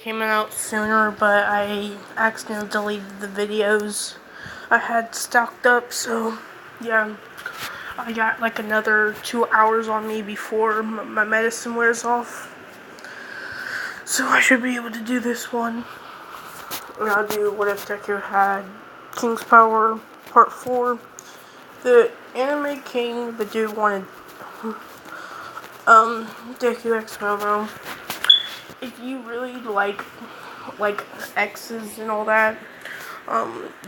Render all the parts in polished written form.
came out sooner, but I accidentally deleted the videos I had stocked up, so yeah, I got like another 2 hours on me before my medicine wears off. So I should be able to do this one. And I'll do What If Deku Had King's Power Part 4. The anime king, the dude wanted Deku X Momo. If you really like X's and all that,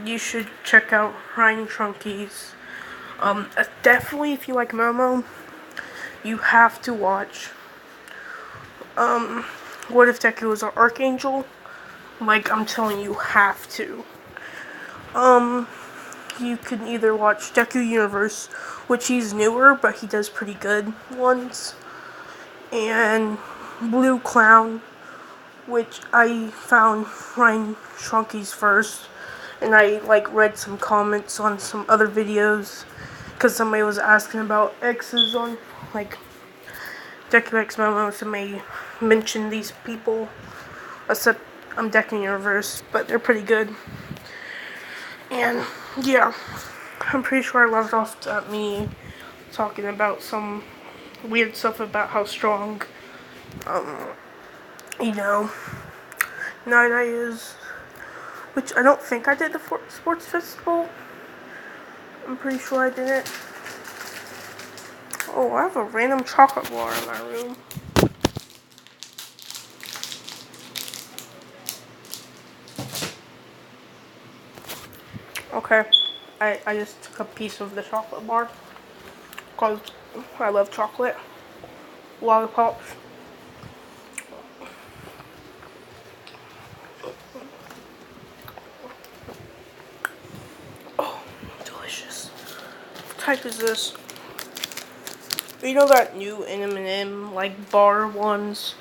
you should check out Ryan Trunkies. Definitely if you like Momo, you have to watch What If Deku was an Archangel. Like, I'm telling you, have to. You can either watch Deku Universe, which he's newer, but he does pretty good ones, and Blue Clown, which I found Ryan Trunkies first, and I read some comments on some other videos, because somebody was asking about X's on Deku X Momo. Somebody mentioned these people, except Deku Universe, but they're pretty good. And yeah, I'm pretty sure I left off at me talking about some weird stuff about how strong, Night Eye is, which I don't think I did the sports festival. I'm pretty sure I didn't. Oh, I have a random chocolate bar in my room. Okay, I just took a piece of the chocolate bar because I love chocolate. Lollipops. Oh, delicious. What type is this? You know that new M&M bar ones?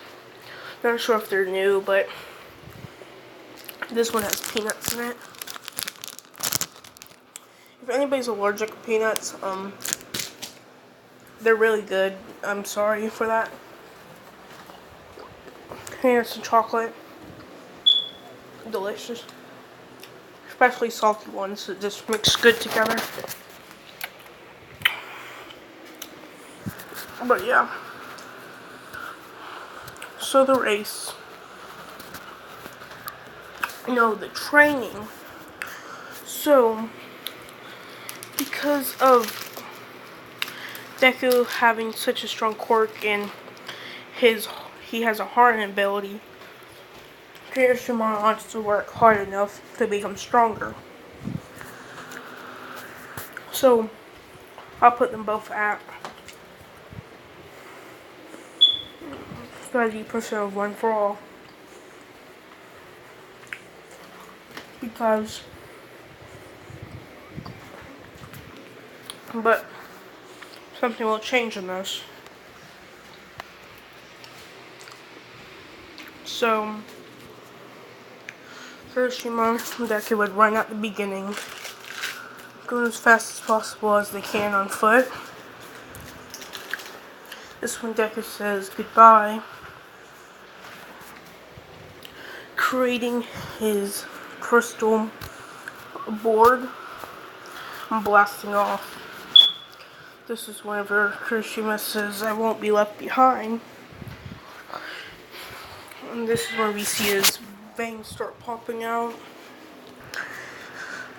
Not sure if they're new, but this one has peanuts in it. If anybody's allergic to peanuts, they're really good. I'm sorry for that. Peanuts and chocolate. Delicious. Especially salty ones that just mix good together. But yeah. So the race. The training. So, because of Deku having such a strong quirk and he has a hardened ability, Kirishima wants to work hard enough to become stronger. So, I'll put them both at 30% of one for all. But something will change in this. So, Kirishima and Deku would run at the beginning, going as fast as possible as they can on foot. This when Deku says goodbye, creating his crystal board and blasting off. This is whenever Kirishima says, "I won't be left behind." And this is where we see his veins start popping out.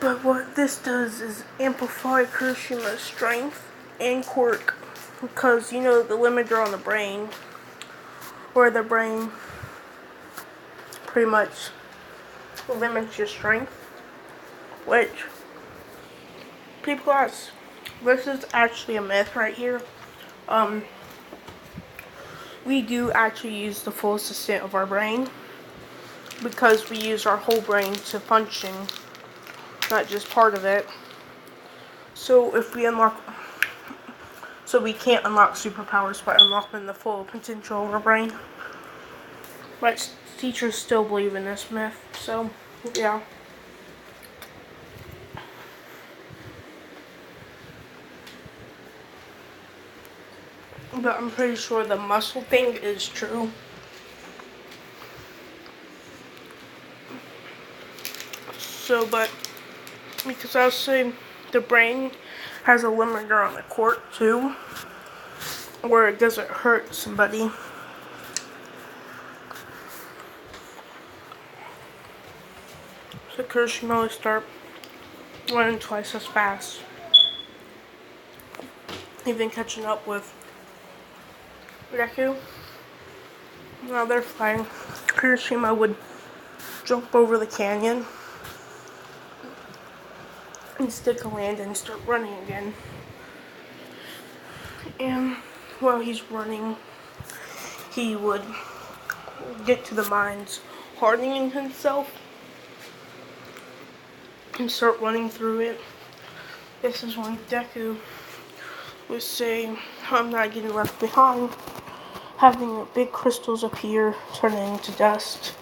But what this does is amplify Kirishima's strength and quirk. Because, the limiter on the brain, where the brain pretty much limits your strength. Which, people ask, this is actually a myth right here. We do actually use the full extent of our brain, because we use our whole brain to function, not just part of it. So we can't unlock superpowers by unlocking the full potential of our brain. But teachers still believe in this myth, so yeah. But I'm pretty sure the muscle thing is true. So, but because I was saying the brain has a limiter on the quirk too, where it doesn't hurt somebody. So Kirishima will start running twice as fast. Even catching up with Deku. While they're flying, Kirishima would jump over the canyon and stick a land and start running again. And while he's running, he would get to the mines, hardening himself and start running through it. This is when Deku would say, "I'm not getting left behind," having big crystals appear, turning into dust,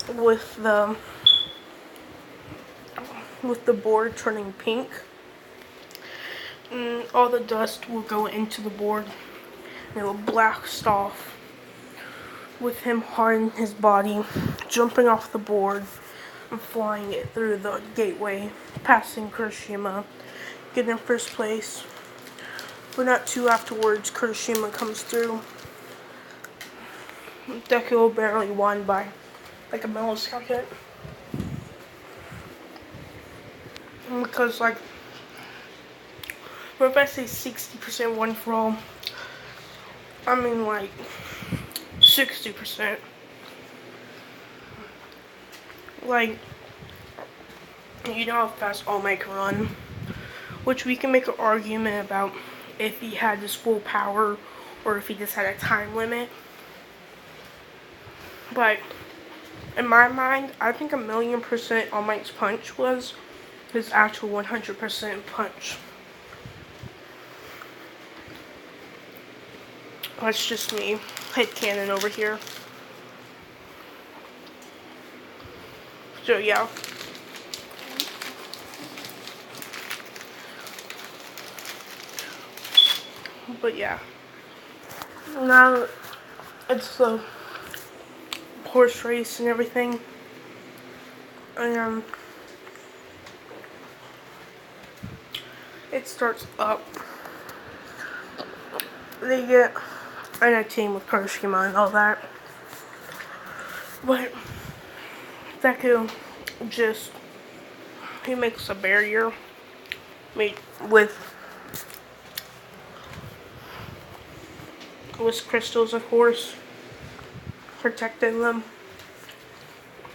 with the board turning pink. And all the dust will go into the board and it will blast off, with him hardening his body, jumping off the board and flying it through the gateway, passing Kirishima, getting first place. But not too afterwards, Kirishima comes through. Deku barely won by like a millisecond. Because like, if I say 60% won for all, I mean like 60%. Like, you know how fast All Might can run, which we can make an argument about if he had his full power or if he just had a time limit. But in my mind, I think 1,000,000% All Might's punch was his actual 100% punch. That's just me, headcanon over here. So yeah. But yeah. Now it's the horse race and everything. And it starts up. They get in a team with Kirishima and all that. But Deku just, he makes a barrier made with crystals, of course, protecting them.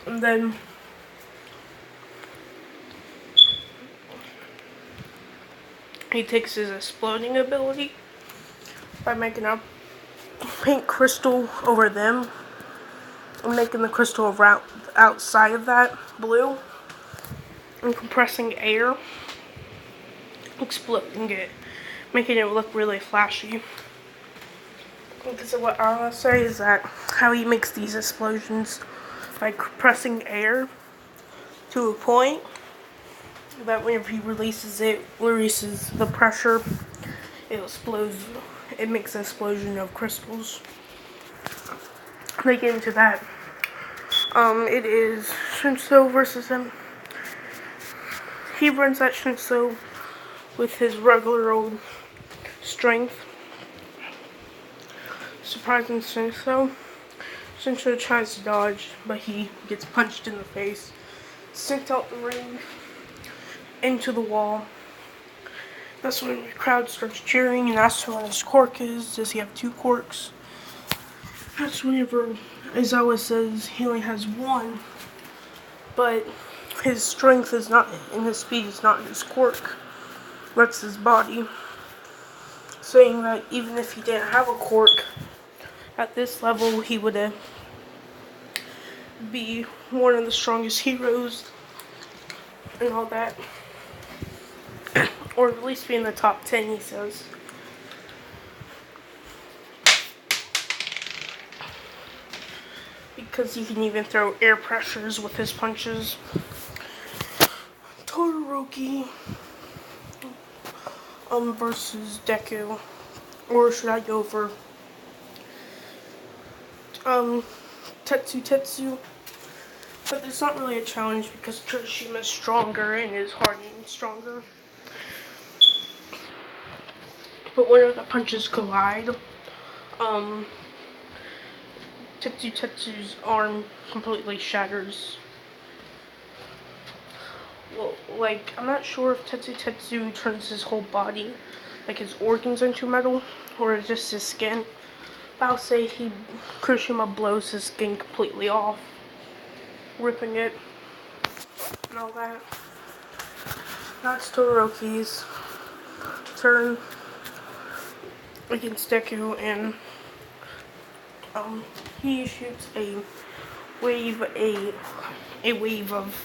And then he takes his exploding ability by making a pink crystal over them and making the crystal around outside of that blue and compressing air, exploding it, making it look really flashy. Because what I want to say is that how he makes these explosions by compressing air to a point that whenever he releases the pressure, it explodes. It makes an explosion of crystals. They get into that. It is Shinso versus him. He runs at Shinso with his regular old strength, surprising Shinso. Shinso tries to dodge, but he gets punched in the face, sent out the ring, into the wall. That's when the crowd starts cheering and asks when his quirk is. Does he have 2 quirks? That's whenever Aizawa says he only has 1, but his strength is not, and his speed is not in his quirk. That's his body. Saying that even if he didn't have a quirk, at this level he would be one of the strongest heroes and all that. Or at least be in the top 10, he says. Because he can even throw air pressures with his punches. Todoroki versus Deku. Or should I go for Tetsu? But it's not really a challenge because Kirishima's stronger and is hardened stronger. But when the punches collide, Tetsu's arm completely shatters. Well, like, I'm not sure if Tetsu turns his whole body, like his organs, into metal, or just his skin. But I'll say Kirishima blows his skin completely off, ripping it, and all that. That's Todoroki's turn against Deku, and he shoots a wave of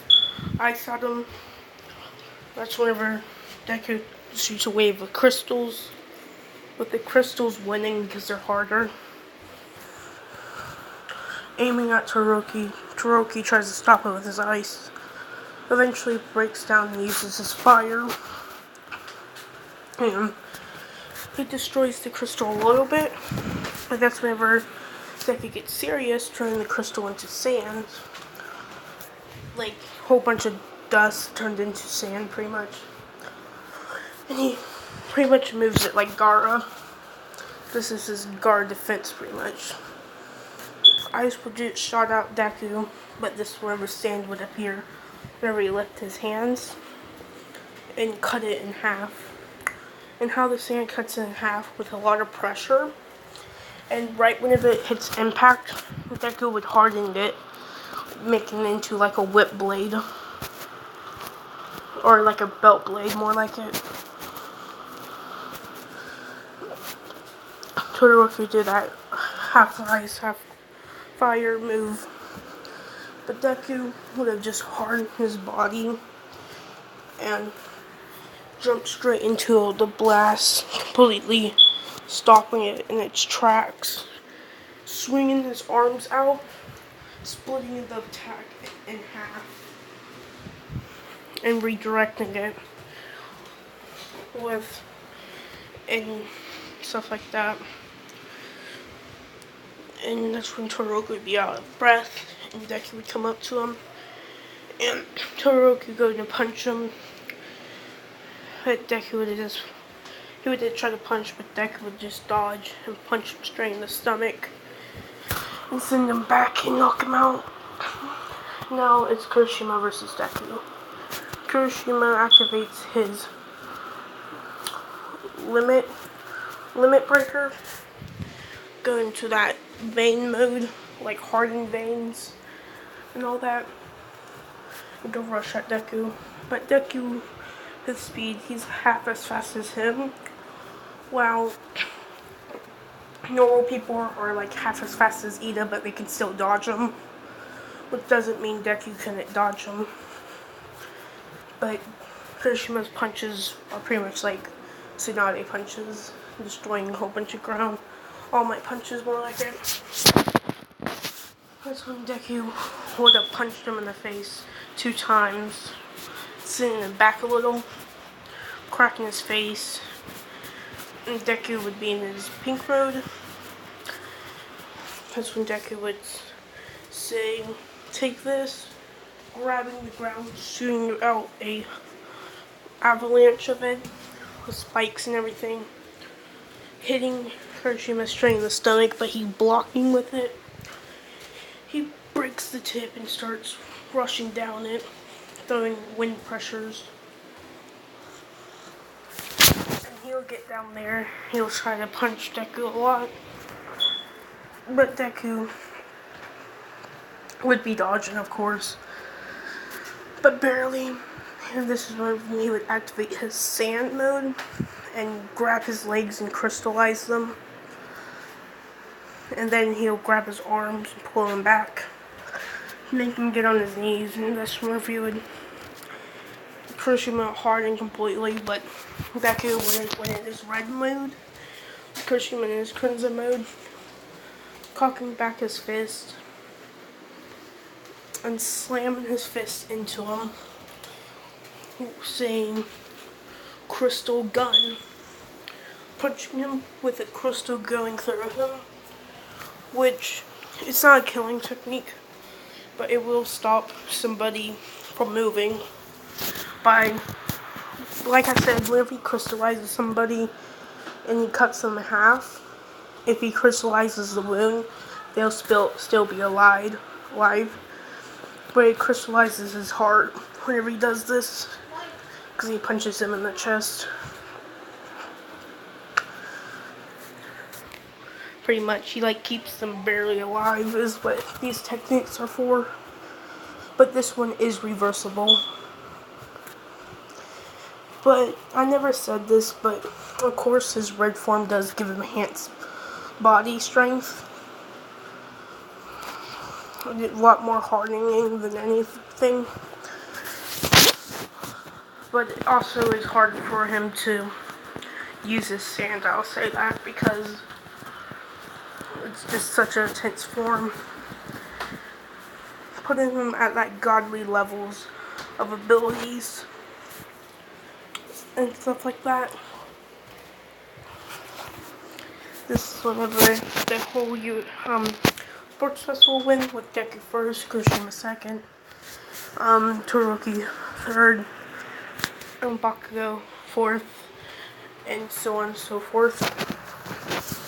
ice at him. That's whenever Deku shoots a wave of crystals, with the crystals winning because they're harder. Aiming at Todoroki, Todoroki tries to stop it with his ice. Eventually breaks down and uses his fire. And he destroys the crystal a little bit, but that's whenever Deku gets serious, turning the crystal into sand. Like, a whole bunch of dust turned into sand, pretty much. And he pretty much moves it like Gaara. This is his guard defense, pretty much. Ice would just shot out Deku, but this wherever sand would appear whenever he lifted his hands and cut it in half. And how the sand cuts it in half with a lot of pressure. And right whenever it hits impact, Deku would harden it, making it into like a whip blade. Or like a belt blade, more like it. Todoroki did that half ice, half fire move. But Deku would have just hardened his body and jumped straight into the blast, completely stopping it in its tracks, swinging his arms out, splitting the attack in half, and redirecting it with and stuff like that. And that's when Todoroki would be out of breath, and Deku would come up to him, and Todoroki would go to punch him. But Deku would try to punch, but Deku would just dodge and punch him straight in the stomach and send him back and knock him out. Now it's Kirishima versus Deku. Kirishima activates his limit breaker, going to that vein mode, like hardened veins and all that, and go rush at Deku. But Deku, his speed, he's half as fast as him, while normal people are like half as fast as Ida, but they can still dodge him, which doesn't mean Deku couldn't dodge him. But Kirishima's punches are pretty much like Tsunade punches, destroying a whole bunch of ground. All My punches more like it. That's when Deku would have punched him in the face 2 times, sending him back a little, cracking his face, and Deku would be in his pink mode. That's when Deku would say, "Take this," grabbing the ground, shooting out a avalanche of it, with spikes and everything, hitting Kirishima straight in the stomach, but he blocking with it. He breaks the tip and starts rushing down it, throwing wind pressures. And he'll get down there, he'll try to punch Deku a lot, but Deku would be dodging, of course, but barely. And this is when he would activate his sand mode and grab his legs and crystallize them. And then he'll grab his arms and pull him back, make him get on his knees, and that's whenever he would Kirishima harden completely. But Deku went in his red mode, Kirishima in his crimson mode, cocking back his fist and slamming his fist into him, saying "Crystal Gun," punching him with a crystal going through him, which it's not a killing technique. but it will stop somebody from moving by, like I said, whenever he crystallizes somebody and he cuts them in half, if he crystallizes the wound, they'll still be alive. But it crystallizes his heart whenever he does this, because he punches him in the chest. Pretty much, he keeps them barely alive is what these techniques are for. But this one is reversible. But I never said this, but of course his red form does give him enhanced body strength. A lot more hardening than anything. But it also is hard for him to use his sand, I'll say that, because it's just such an intense form. Putting him at godly levels of abilities and stuff like that. This is whenever the whole sports festival win with Deku first, Kirishima second, Todoroki third, and Bakugo fourth, and so on and so forth.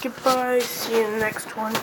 Goodbye, see you in the next one.